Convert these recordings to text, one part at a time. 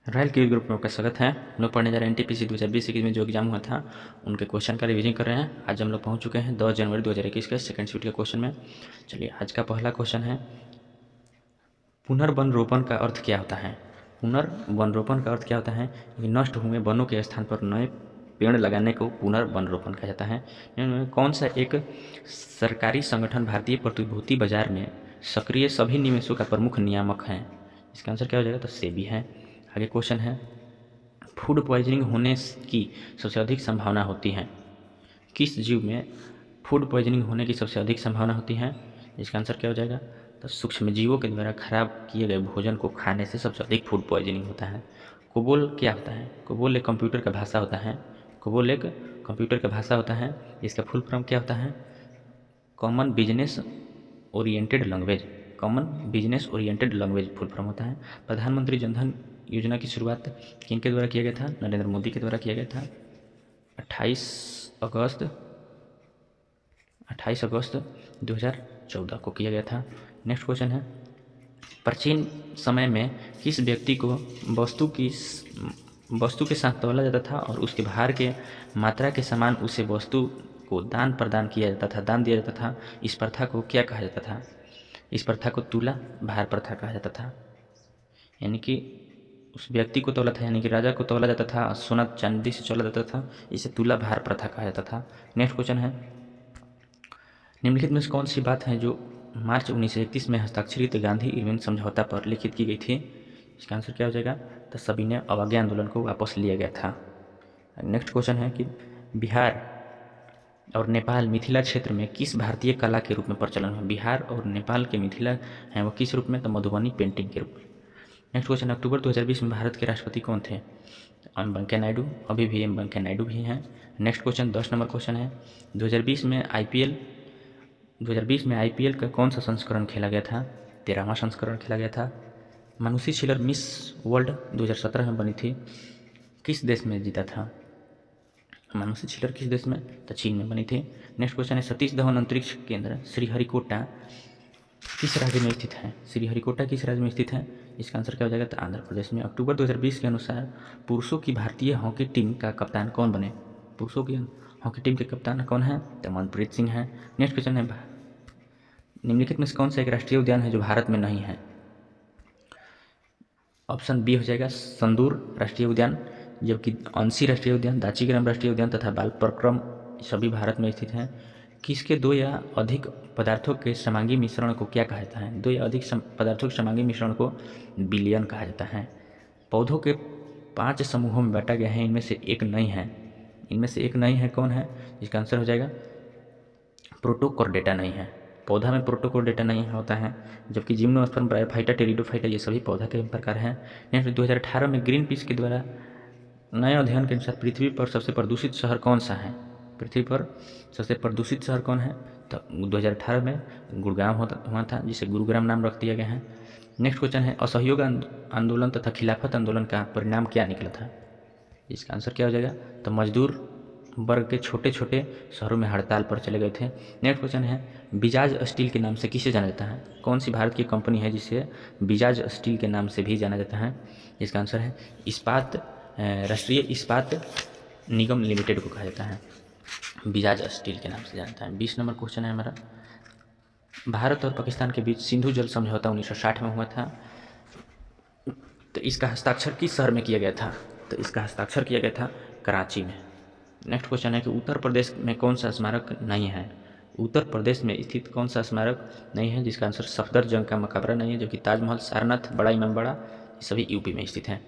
Royal quiz group में आपका स्वागत है। हम लोग पढ़ने जा रहे हैं एनटीपीसी 2020-21 में जो एग्जाम हुआ था उनके क्वेश्चन का रिवीजन कर रहे हैं। आज हम लोग पहुंच चुके हैं 10 जनवरी 2021 के सेकंड शिफ्ट के क्वेश्चन में। चलिए, आज का पहला क्वेश्चन है, पुनर्वन रोपण का अर्थ क्या होता है। पुनर्वन रोपण का अर्थ क्या होता है कि नष्ट हुए वनों के स्थान पर नए पेड़ लगाने को पुनर्वन रोपण कहा जाता है। इनमें कौन सा एक सरकारी संगठन भारतीय प्रतिभूति बाजार में सक्रिय सभी निवेशों का प्रमुख नियामक है। इसका आंसर क्या हो जाएगा, तो सेबी है। आगे क्वेश्चन है, फूड पॉइजनिंग होने की सबसे अधिक संभावना होती है। किस जीव में फूड पॉइजनिंग होने की सबसे अधिक संभावना होती है। इसका आंसर क्या हो जाएगा, तो सूक्ष्म जीवों के द्वारा खराब किए गए भोजन को खाने से सबसे अधिक फूड पॉइजनिंग होता है। कोबोल क्या होता है, कोबोल एक कंप्यूटर का भाषा होता है। कोबोल एक कंप्यूटर का भाषा होता है। इसका फुल फॉर्म क्या होता है, common business oriented language. Common business oriented language full form होता है। प्रधानमंत्री जनधन योजना की शुरुआत किनके द्वारा किया गया था, नरेंद्र मोदी के द्वारा किया गया था 28 अगस्त 2014 को किया गया था। नेक्स्ट क्वेश्चन है, प्राचीन समय में किस व्यक्ति को वस्तु के साथ तौला जाता था और उसके भार के मात्रा के समान उसे वस्तु को दान प्रदान किया जाता था, दान दिया जाता था। इस प्रथा को क्या कहा जाता था। इस प्रथा को तुला भार प्रथा कहा जाता था। यानी कि उस व्यक्ति को तौला था, यानी कि राजा को तौला जाता था, सोना चांदी से तौला जाता था, इसे तुला भार प्रथा कहा जाता था। नेक्स्ट क्वेश्चन है, निम्नलिखित में से कौन सी बात है जो मार्च 1931 में हस्ताक्षरित गांधी इरविन समझौता पर लिखित की गई थी। इसका आंसर क्या हो जाएगा, तो सविनय अवज्ञा आंदोलन को वापस लिया गया था। नेक्स्ट क्वेश्चन है कि बिहार और नेपाल मिथिला क्षेत्र में किस भारतीय कला के रूप में प्रचलन है। बिहार और नेपाल के मिथिला हैं वो किस रूप में, तो मधुबनी पेंटिंग के रूप में। नेक्स्ट क्वेश्चन, अक्टूबर 2020 में भारत के राष्ट्रपति कौन थे। एम वेंकैया नायडू, अभी भी एम वेंकैया नायडू भी हैं। नेक्स्ट क्वेश्चन 10 नंबर क्वेश्चन है, 2020 में आईपीएल का कौन सा संस्करण खेला गया था। 13वां संस्करण खेला गया था। मानुषी छिलर मिस वर्ल्ड 2017 में बनी थी, किस देश में जीता था। मानुषी छिलर किस देश में, तो चीन में बनी थी। नेक्स्ट क्वेश्चन है, सतीश धवन अंतरिक्ष केंद्र श्रीहरिकोटा किस राज्य में स्थित है। श्रीहरिकोटा किस राज्य में स्थित है। इसका आंसर क्या हो जाएगा, तो आंध्र प्रदेश में। अक्टूबर 2020 के अनुसार पुरुषों की भारतीय हॉकी टीम का कप्तान कौन बने। पुरुषों की हॉकी टीम के कप्तान कौन है, तो मनप्रीत सिंह है। नेक्स्ट क्वेश्चन है, निम्नलिखित में से कौन सा एक राष्ट्रीय उद्यान है जो भारत में नहीं है। ऑप्शन बी हो जाएगा संदूर राष्ट्रीय उद्यान, जबकि अंशी राष्ट्रीय उद्यान, दाचीग्राम राष्ट्रीय उद्यान तथा बालपक्रम सभी भारत में स्थित हैं। किसके दो या अधिक पदार्थों के समांगी मिश्रण को क्या कहा जाता है। दो या अधिक पदार्थों के समांगी मिश्रण को विलयन कहा जाता है। पौधों के 5 समूहों में बांटा गया है, इनमें से एक नहीं है। इनमें से एक नहीं है, कौन है। इसका आंसर हो जाएगा प्रोटोकॉर्डेटा नहीं है। पौधा में प्रोटोकॉर्डेटा नहीं होता है, जबकि जिम्नोस्पर्म, ब्रायोफाइटा, टेरिडोफाइटा ये सभी पौधा के प्रकार हैं। नेक्स्ट 2018 में ग्रीन पीस के द्वारा नए अध्ययन के अनुसार पृथ्वी पर सबसे प्रदूषित शहर कौन सा है। पृथ्वी पर सबसे प्रदूषित शहर कौन है, तो 2018 में गुड़गांव हुआ था, जिसे गुरुग्राम नाम रख दिया गया है। नेक्स्ट क्वेश्चन है, असहयोग आंदोलन तथा खिलाफत आंदोलन का परिणाम क्या निकला था। इसका आंसर क्या हो जाएगा, तो मजदूर वर्ग के छोटे छोटे शहरों में हड़ताल पर चले गए थे। नेक्स्ट क्वेश्चन है, बिजाज स्टील के नाम से किसे जाना जाता है। कौन सी भारत की कंपनी है जिसे बिजाज स्टील के नाम से भी जाना जाता है। इसका आंसर है राष्ट्रीय इस्पात निगम लिमिटेड को कहा जाता है, बिजाज स्टील के नाम से जानता है। 20 नंबर क्वेश्चन है हमारा, भारत और पाकिस्तान के बीच सिंधु जल समझौता 1960 में हुआ था, तो इसका हस्ताक्षर किस शहर में किया गया था। तो इसका हस्ताक्षर किया गया था कराची में। नेक्स्ट क्वेश्चन है कि उत्तर प्रदेश में कौन सा स्मारक नहीं है। उत्तर प्रदेश में स्थित कौन सा स्मारक नहीं है, जिसका आंसर सफदरजंग का मकबरा नहीं है, जबकि ताजमहल, सारनाथ, बड़ा इमामबाड़ा ये सभी यूपी में स्थित हैं।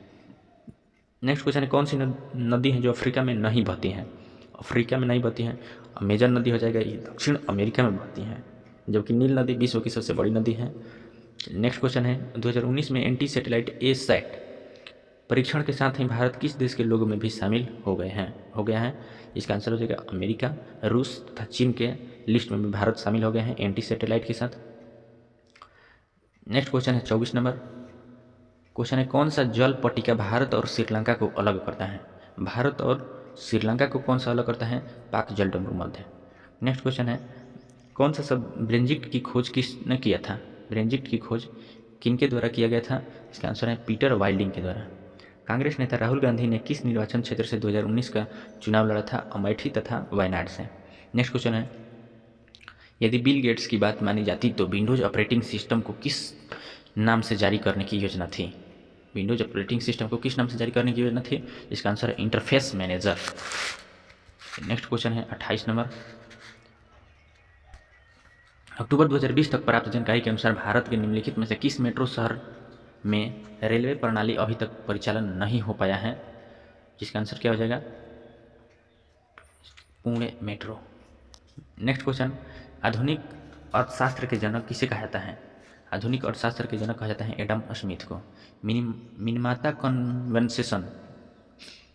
नेक्स्ट क्वेश्चन है, कौन सी नदी है जो अफ्रीका में नहीं बहती हैं। अफ्रीका में नहीं बहती हैं, अमेजन नदी हो जाएगा, ये दक्षिण अमेरिका में बहती हैं, जबकि नील नदी विश्व की सबसे बड़ी नदी है। नेक्स्ट क्वेश्चन है, 2019 में एंटी सैटेलाइट ए-सैट परीक्षण के साथ ही भारत किस देश के लोगों में भी शामिल हो गया है। इसका आंसर हो जाएगा अमेरिका, रूस तथा चीन के लिस्ट में भी भारत शामिल हो गए हैं एंटी सैटेलाइट के साथ। नेक्स्ट क्वेश्चन है 24 नंबर क्वेश्चन है, कौन सा जल पट्टिका भारत और श्रीलंका को अलग करता है। भारत और श्रीलंका को कौन सा अलग करता है, पाक जलडमरू मध्य। नेक्स्ट क्वेश्चन है, कौन सा सब ब्रेंजिट की खोज किसने किया था। ब्रेंजिट की खोज किनके द्वारा किया गया था। इसका आंसर है पीटर वाइल्डिंग के द्वारा। कांग्रेस नेता राहुल गांधी ने किस निर्वाचन क्षेत्र से 2019 का चुनाव लड़ा था? अमेठी तथा वायनाड से। नेक्स्ट क्वेश्चन है, यदि बिल गेट्स की बात मानी जाती तो विंडोज ऑपरेटिंग सिस्टम को किस नाम से जारी करने की योजना थी? विंडोज ऑपरेटिंग सिस्टम को किस नाम से जारी करने की योजना थी? इसका आंसर है इंटरफेस मैनेजर। नेक्स्ट क्वेश्चन है 28 नंबर, अक्टूबर 2020 तक प्राप्त जानकारी के अनुसार भारत के निम्नलिखित में से किस मेट्रो शहर में रेलवे प्रणाली अभी तक परिचालन नहीं हो पाया है? जिसका आंसर क्या हो जाएगा? पुणे मेट्रो। नेक्स्ट क्वेश्चन, आधुनिक अर्थशास्त्र के जनक किसे कहा जाता है? आधुनिक अर्थशास्त्र के जनक कहा जाता है एडम स्मिथ को।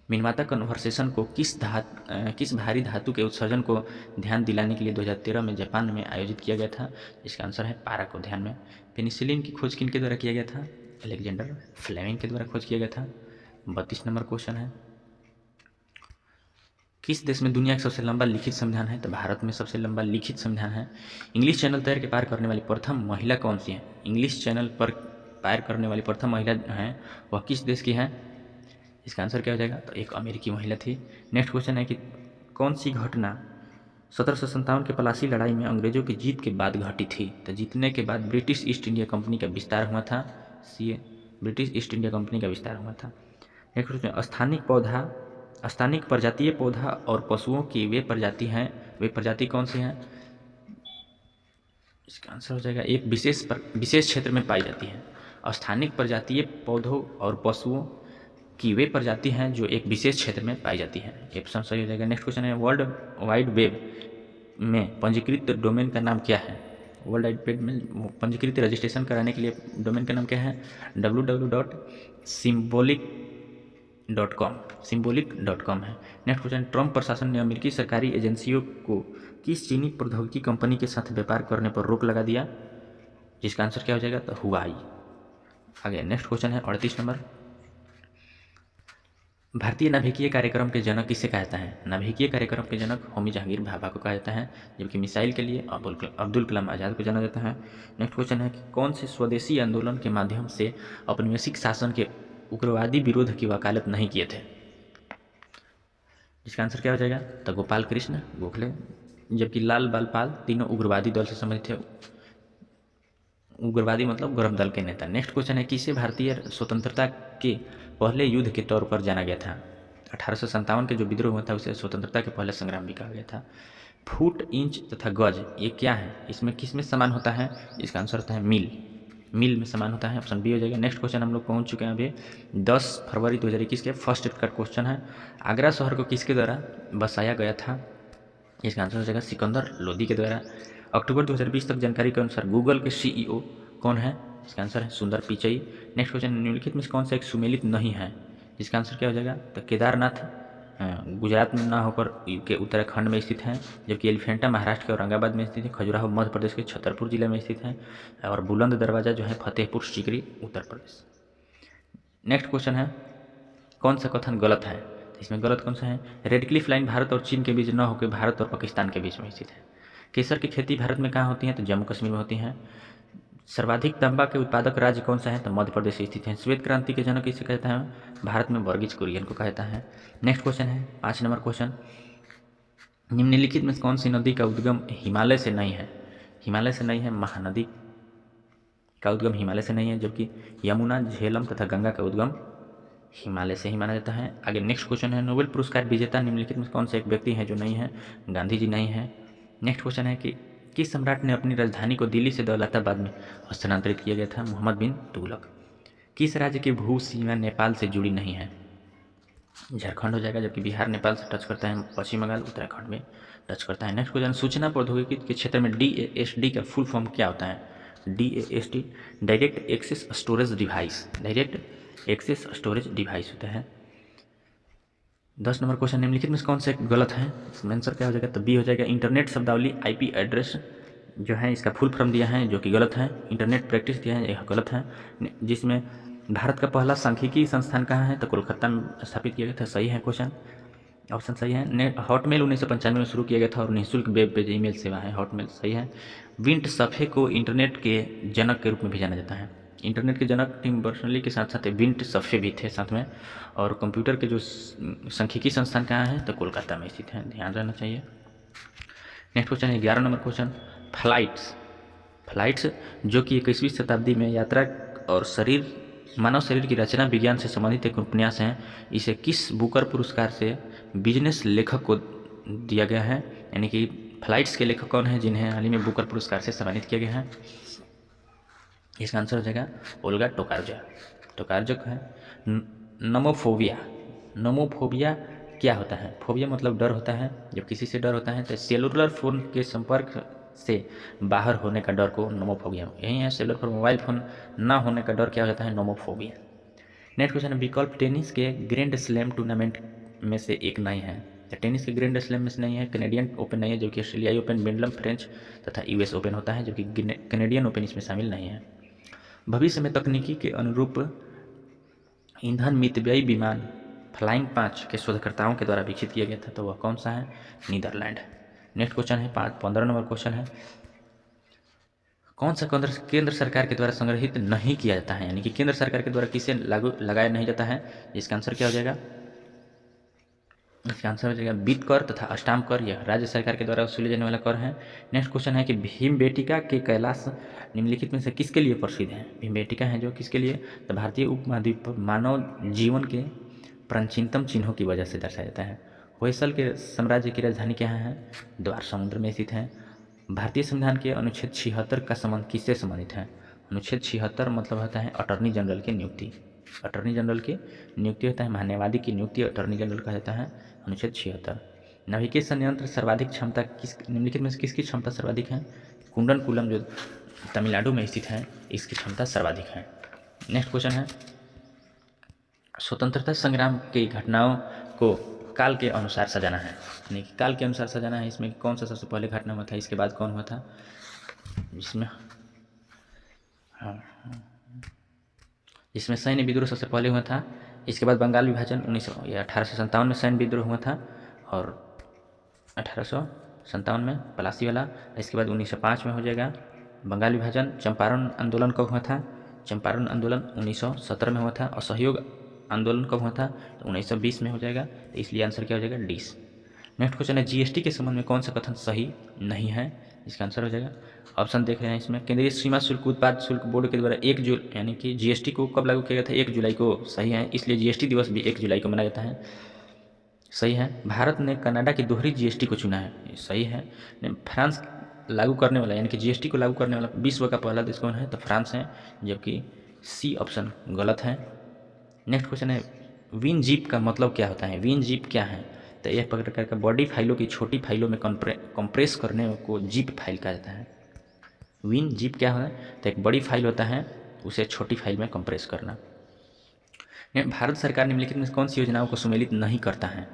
मिनमाता कन्वर्सेशन को किस भारी धातु के उत्सर्जन को ध्यान दिलाने के लिए 2013 में जापान में आयोजित किया गया था? इसका आंसर है पारा को ध्यान में। पेनिसिलिन की खोज किनके द्वारा किया गया था? अलेक्जेंडर फ्लेमिंग के द्वारा खोज किया गया था। 32 नंबर क्वेश्चन है, किस देश में दुनिया का सबसे लंबा लिखित संविधान है? तो भारत में सबसे लंबा लिखित संविधान है। इंग्लिश चैनल तैर के पार करने वाली प्रथम महिला कौन सी है? इंग्लिश चैनल पर पार करने वाली प्रथम महिला है वह किस देश की है? इसका आंसर क्या हो जाएगा? तो एक अमेरिकी महिला थी। नेक्स्ट क्वेश्चन है कि कौन सी घटना 1757 के प्लासी लड़ाई में अंग्रेजों की जीत के बाद घटी थी? तो जीतने के बाद ब्रिटिश ईस्ट इंडिया कंपनी का विस्तार हुआ था। ब्रिटिश ईस्ट इंडिया कंपनी का विस्तार हुआ था। नेक्स्ट क्वेश्चन, स्थानिक प्रजातीय पौधा और पशुओं की वे प्रजाति कौन सी हैं? इसका आंसर हो जाएगा एक विशेष क्षेत्र में पाई जाती है। स्थानिक प्रजातीय पौधों और पशुओं की वे प्रजाति हैं जो एक विशेष क्षेत्र में पाई जाती है। ऑप्शन सही हो जाएगा। नेक्स्ट क्वेश्चन है, वर्ल्ड वाइड वेब में पंजीकृत डोमेन का नाम क्या है? वर्ल्ड वाइड वेब में पंजीकृत रजिस्ट्रेशन कराने के लिए डोमेन का नाम क्या है? www.symbolic.com है। नेक्स्ट क्वेश्चन, ट्रंप प्रशासन ने अमेरिकी सरकारी एजेंसियों को किस चीनी प्रौद्योगिकी कंपनी के साथ व्यापार करने पर रोक लगा दिया? जिसका आंसर क्या हो जाएगा? तो हुआई। आगे नेक्स्ट क्वेश्चन है 38 नंबर, भारतीय नाभिकीय कार्यक्रम के जनक किसे कहा जाता है? नाभिकीय कार्यक्रम के जनक होमी जहांगीर भाभा को कहा जाता है, जबकि मिसाइल के लिए अब्दुल कलाम आज़ाद को जाना जाता है। नेक्स्ट क्वेश्चन है कि कौन से स्वदेशी आंदोलन के माध्यम से औपनिवेशिक शासन के उग्रवादी विरोध की वकालत नहीं किए थे? जिसका आंसर क्या हो जाएगा? तो गोपाल कृष्ण गोखले, जबकि लाल बाल पाल तीनों उग्रवादी दल से संबंधित थे। उग्रवादी मतलब गर्म दल के नेता। नेक्स्ट क्वेश्चन है, किसे भारतीय स्वतंत्रता के पहले युद्ध के तौर पर जाना गया था? 1857 के जो विद्रोह हुआ था उसे स्वतंत्रता के पहले संग्राम भी कहा गया था। फुट, इंच तथा गज ये क्या है? इसमें किस में समान होता है? इसका आंसर होता है मील में समान होता है। ऑप्शन बी हो जाएगा। नेक्स्ट क्वेश्चन हम लोग पहुंच चुके हैं अभी 10 फरवरी 2021 के फर्स्ट का क्वेश्चन है, आगरा शहर को किसके द्वारा बसाया गया था? इसका आंसर हो जाएगा सिकंदर लोदी के द्वारा। अक्टूबर 2020 तक जानकारी के अनुसार गूगल के CEO कौन है? इसका आंसर है सुंदर पिचई। नेक्स्ट क्वेश्चन, निम्नलिखित में कौन सा एक सुमेलित नहीं है? जिसका आंसर क्या हो जाएगा? तो केदारनाथ गुजरात में ना होकर के उत्तराखंड में स्थित है, जबकि एलिफेंटा महाराष्ट्र के औरंगाबाद में स्थित है, खजुराहो मध्य प्रदेश के छतरपुर जिले में स्थित है, और बुलंद दरवाज़ा जो है फतेहपुर सीकरी उत्तर प्रदेश। नेक्स्ट क्वेश्चन है, कौन सा कथन गलत है? इसमें गलत कौन सा है? रेड क्लिफ लाइन भारत और चीन के बीच न होकर भारत और पाकिस्तान के बीच में स्थित है। केसर की खेती भारत में कहाँ होती है? तो जम्मू कश्मीर में होती है। सर्वाधिक तांबा के उत्पादक राज्य कौन सा है? तो मध्य प्रदेश स्थित है। श्वेत क्रांति के जनक किसे कहता है? भारत में वर्गीज कुरियन को कहता है। नेक्स्ट क्वेश्चन है 5 नंबर क्वेश्चन, निम्नलिखित में कौन सी नदी का उद्गम हिमालय से नहीं है? हिमालय से नहीं है, महानदी का उद्गम हिमालय से नहीं है, जबकि यमुना, झेलम तथा गंगा का उद्गम हिमालय से ही माना जाता है। आगे नेक्स्ट क्वेश्चन है, नोबेल पुरस्कार विजेता निम्नलिखित में कौन सा एक व्यक्ति है जो नहीं है? गांधी जी नहीं है। नेक्स्ट क्वेश्चन है कि किस सम्राट ने अपनी राजधानी को दिल्ली से दौलताबाद में स्थानांतरित किया गया था? मोहम्मद बिन तुगलक। किस राज्य की भू सीमा नेपाल से जुड़ी नहीं है? झारखंड हो जाएगा, जबकि बिहार नेपाल से टच करता है, पश्चिम बंगाल उत्तराखंड में टच करता है। नेक्स्ट क्वेश्चन, सूचना प्रौद्योगिकी के क्षेत्र में DASD का फुल फॉर्म क्या होता है? DASD direct access storage device, direct access storage device होता है। 10 नंबर क्वेश्चन, निम्नलिखित में कौन से गलत है? इसमें आंसर क्या हो जाएगा? तो बी हो जाएगा। इंटरनेट शब्दावली IP एड्रेस जो है इसका फुल फॉर्म दिया है जो कि गलत है। इंटरनेट प्रैक्टिस दिया है, यह गलत है। जिसमें भारत का पहला सांख्यिकी संस्थान कहाँ है? तो कोलकाता में स्थापित किया गया था, सही है क्वेश्चन, ऑप्शन सही है। हॉटमेल 1995 में शुरू किया गया था और निःशुल्क वेब पेज ईमेल सेवा है हॉटमेल, सही है। विंट सफ़े को इंटरनेट के जनक के रूप में भी जाना जाता है। इंटरनेट के जनक टिम बर्नर्स-ली के साथ साथ विंट सर्फे भी थे साथ में। और कंप्यूटर के जो सांख्यिकी संस्थान कहाँ है, तो कोलकाता में स्थित है, ध्यान रहना चाहिए। नेक्स्ट क्वेश्चन है 11 नंबर क्वेश्चन, फ्लाइट्स जो कि 21वीं शताब्दी में यात्रा और मानव शरीर की रचना विज्ञान से संबंधित एक उपन्यास है। इसे किस बुकर पुरस्कार से बिजनेस लेखक को दिया गया है, यानी कि फ्लाइट्स के लेखक कौन है जिन्हें हाल ही में बुकर पुरस्कार से सम्मानित किया गया है? इसका आंसर हो जाएगा ओल्गा टोकार्जक है। नोमोफोबिया क्या होता है? फोबिया मतलब डर होता है, जब किसी से डर होता है तो सेलुलर फोन के संपर्क से बाहर होने का डर को नोमोफोबिया, यही है सेलुलर फोन, मोबाइल फोन ना होने का डर क्या होता है? नोमोफोबिया। नेक्स्ट क्वेश्चन है विकल्प टेनिस के ग्रैंड स्लैम टूर्नामेंट में से एक नहीं है। टेनिस के ग्रैंड स्लैम में से नहीं है, कैनेडियन ओपन नहीं है जो कि ऑस्ट्रेलियाई ओपन, विंबलडन फ्रेंच तथा यूएस ओपन होता है, जो कि कैनेडियन ओपन इसमें शामिल नहीं है। भविष्य में तकनीकी के अनुरूप ईंधन मितव्ययी विमान फ्लाइंग 5 के शोधकर्ताओं के द्वारा विकसित किया गया था, तो वह कौन सा है? नीदरलैंड। नेक्स्ट क्वेश्चन है 15 नंबर क्वेश्चन है, कौन सा केंद्र सरकार के द्वारा संग्रहित नहीं किया जाता है, यानी कि केंद्र सरकार के द्वारा किसे लागू लगाया नहीं जाता है? इसका आंसर क्या हो जाएगा? इसका आंसर हो जाएगा वित्त कर तथा अस्टाम्प कर, यह राज्य सरकार के द्वारा वसूले जाने वाला कर है। नेक्स्ट क्वेश्चन है कि भीमबेटिका के कैलाश निम्नलिखित में से किसके लिए प्रसिद्ध है? भीमबेटिका है जो किसके लिए? तो भारतीय उपमहाद्वीप पर मानव जीवन के प्राचीनतम चिन्हों की वजह से दर्शाया जाता है। होयसल के साम्राज्य की राजधानी क्या है? द्वार समुद्र में स्थित है। भारतीय संविधान के अनुच्छेद 76 का संबंध किससे संबंधित है? अनुच्छेद 76 मतलब होता है अटॉर्नी जनरल की नियुक्ति। अटॉर्नी जनरल की नियुक्ति होता है, महान्यायवादी की नियुक्ति अटॉर्नी जनरल कहा जाता है। अनुच्छेद 76। नाभिकीय संयंत्र सर्वाधिक क्षमता निम्नलिखित में से किसकी क्षमता सर्वाधिक है? कुंडनकुलम जो तमिलनाडु में स्थित है, इसकी क्षमता सर्वाधिक है। नेक्स्ट क्वेश्चन है स्वतंत्रता संग्राम की घटनाओं को काल के अनुसार सजाना है, यानी कि काल के अनुसार सजाना है। इसमें कौन सा सबसे पहले घटना हुआ था, इसके बाद कौन हुआ था? इसमें सैन्य विद्रोह सबसे पहले हुआ था, इसके बाद बंगाल विभाजन 1857 में सैन्य विद्रोह हुआ था, और 1857 में पलासी वाला। इसके बाद 1905 में हो जाएगा बंगाल विभाजन। चंपारण आंदोलन कब हुआ था? चंपारण आंदोलन 1917 में हुआ था। असहयोग आंदोलन कब हुआ था? तो 1920 में हो जाएगा, तो इसलिए आंसर क्या हो जाएगा? डी। नेक्स्ट क्वेश्चन है जीएसटी के संबंध में कौन सा कथन सही नहीं है? इसका आंसर हो जाएगा, ऑप्शन देख रहे हैं इसमें, केंद्रीय सीमा शुल्क उत्पाद शुल्क बोर्ड के द्वारा 1 जुलाई, यानी कि जीएसटी को कब लागू किया गया था? 1 जुलाई को, सही है, इसलिए जीएसटी दिवस भी 1 जुलाई को मनाया जाता है, सही है। भारत ने कनाडा की दोहरी जीएसटी को चुना है, सही है। फ्रांस लागू करने वाला, यानी कि जीएसटी को लागू करने वाला विश्व का पहला देश कौन है? तो फ्रांस है, जबकि सी ऑप्शन गलत है। नेक्स्ट क्वेश्चन है विन जीप का मतलब क्या होता है? विन जीप क्या है? तो यह प्रकार का बड़ी फाइलों की छोटी फाइलों में कंप्रेस करने को जीप फाइल कहा जाता है। विन जीप क्या है? तो एक बड़ी फाइल होता है, उसे छोटी फाइल में कंप्रेस करना। भारत सरकार निम्नलिखित में कौन सी योजनाओं को सुमेलित नहीं करता है?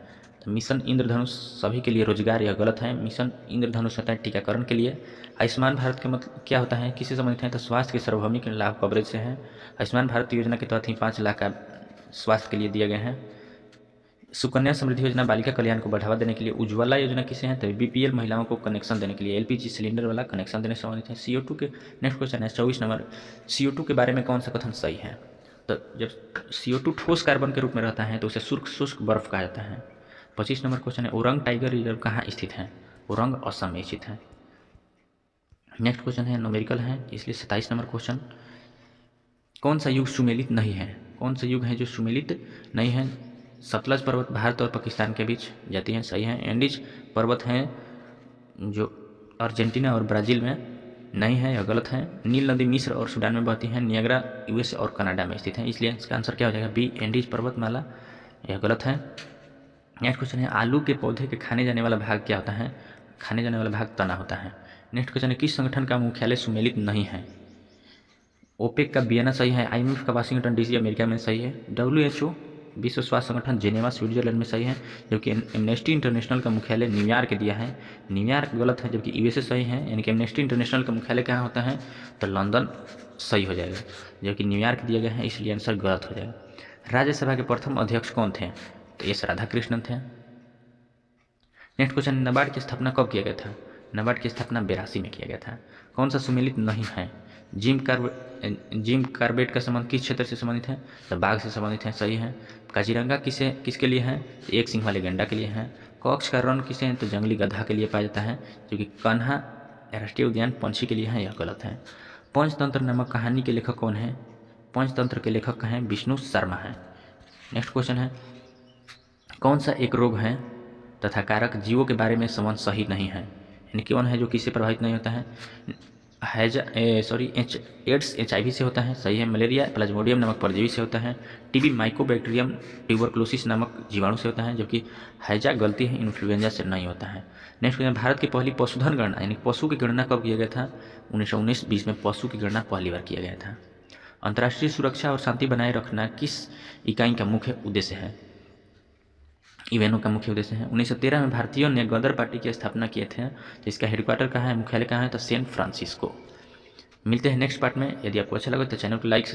तो मिशन इंद्रधनुष सभी के लिए रोजगार, यह गलत है। मिशन इंद्रधनुष होता है टीकाकरण के लिए। आयुष्मान भारत के मतलब क्या होता है, किससे संबंधित है? तो स्वास्थ्य के सार्वभौमिक लाभ कवरेज से है। आयुष्मान भारत योजना के तहत ही 5 लाख का स्वास्थ्य के लिए दिया गया है। सुकन्या समृद्धि योजना बालिका कल्याण को बढ़ावा देने के लिए। उज्ज्वला योजना किसे है? तो बीपीएल महिलाओं को कनेक्शन देने के लिए, एलपीजी सिलेंडर वाला कनेक्शन देने से संबंधित है। CO2 के नेक्स्ट क्वेश्चन है 24 नंबर, CO2 के बारे में कौन सा कथन सही है? तो जब CO2 ठोस कार्बन के रूप में रहता है तो उसे शुष्क बर्फ कहा जाता है। 25 नंबर क्वेश्चन है ओरंग टाइगर रिजर्व कहाँ स्थित है? ओरंग असम में स्थित है। नेक्स्ट क्वेश्चन है न्यूमेरिकल है, इसलिए 27 नंबर क्वेश्चन, कौन सा युग सुमेलित नहीं है? कौन सा युग है जो सुमेलित नहीं है? सतलज पर्वत भारत और पाकिस्तान के बीच जाती हैं, सही है। एंडीज पर्वत हैं जो अर्जेंटीना और ब्राज़ील में नहीं है, यह गलत है। नील नदी मिस्र और सूडान में बहती है। नियाग्रा यूएस और कनाडा में स्थित है, इसलिए इसका आंसर क्या हो जाएगा? बी एंडीज पर्वतमाला, यह गलत है। नेक्स्ट क्वेश्चन है आलू के पौधे के खाने जाने वाला भाग क्या होता है? खाने जाने वाला भाग तना होता है। नेक्स्ट क्वेश्चन है किस संगठन का मुख्यालय सुमेलित नहीं है? ओपेक का वियना सही है। IMF का वाशिंगटन DC अमेरिका में सही है। WHO विश्व स्वास्थ्य संगठन जेनेवा स्विट्जरलैंड में सही है, जबकि एमनेस्टी इंटरनेशनल का मुख्यालय न्यूयॉर्क दिया है। न्यूयॉर्क गलत है, जबकि USA सही है, यानी कि एमनेस्टी इंटरनेशनल का मुख्यालय कहाँ होता है? तो लंदन सही हो जाएगा, जबकि न्यूयॉर्क दिया गया है, इसलिए आंसर गलत हो जाएगा। राज्यसभा के प्रथम अध्यक्ष कौन थे? तो एस राधाकृष्णन थे। नेक्स्ट क्वेश्चन, नाबार्ड की स्थापना कब किया गया था? नाबार्ड की स्थापना 82 में किया गया था। कौन सा सुमेलित नहीं है? जिम कार्बेट का संबंध किस क्षेत्र से संबंधित है? तो बाघ से संबंधित है, सही है। काजीरंगा किसके लिए है? एक सिंह वाले गैंडा के लिए है। कॉक्स का रन किसे है? तो जंगली गधा के लिए पाया जाता है, जो कि कान्हा राष्ट्रीय उद्यान पंछी के लिए है, यह गलत है। पंचतंत्र नामक कहानी के लेखक कौन है? पंचतंत्र के लेखक हैं विष्णु शर्मा है। नेक्स्ट क्वेश्चन है, कौन सा एक रोग है तथा कारक जीवों के बारे में संबंध सही नहीं है? यानी कौन है जो किससे प्रभावित नहीं होता है? एड्स HIV से होता है, सही है। मलेरिया प्लाज्मोडियम नामक परजीवी से होता है। TB माइकोबैक्टीरियम ट्यूबरक्लोसिस नामक जीवाणु से होता है, जबकि हैजा गलती है, इन्फ्लुएंजा से नहीं होता है। नेक्स्ट क्वेश्चन, भारत की पहली पशुधन गणना यानी पशु की गणना कब किया गया था? 1919-20 में पशु की गणना पहली बार किया गया था। अंतर्राष्ट्रीय सुरक्षा और शांति बनाए रखना किस इकाई का मुख्य उद्देश्य है? यूएनओ का मुख्य उद्देश्य है। 1913 में भारतीयों ने गदर पार्टी की स्थापना किए थे, तो इसका हेडक्वार्टर कहाँ है, मुख्यालय कहाँ है? तो सैन फ्रांसिस्को। मिलते हैं नेक्स्ट पार्ट में। यदि आपको अच्छा लगे तो चैनल को लाइक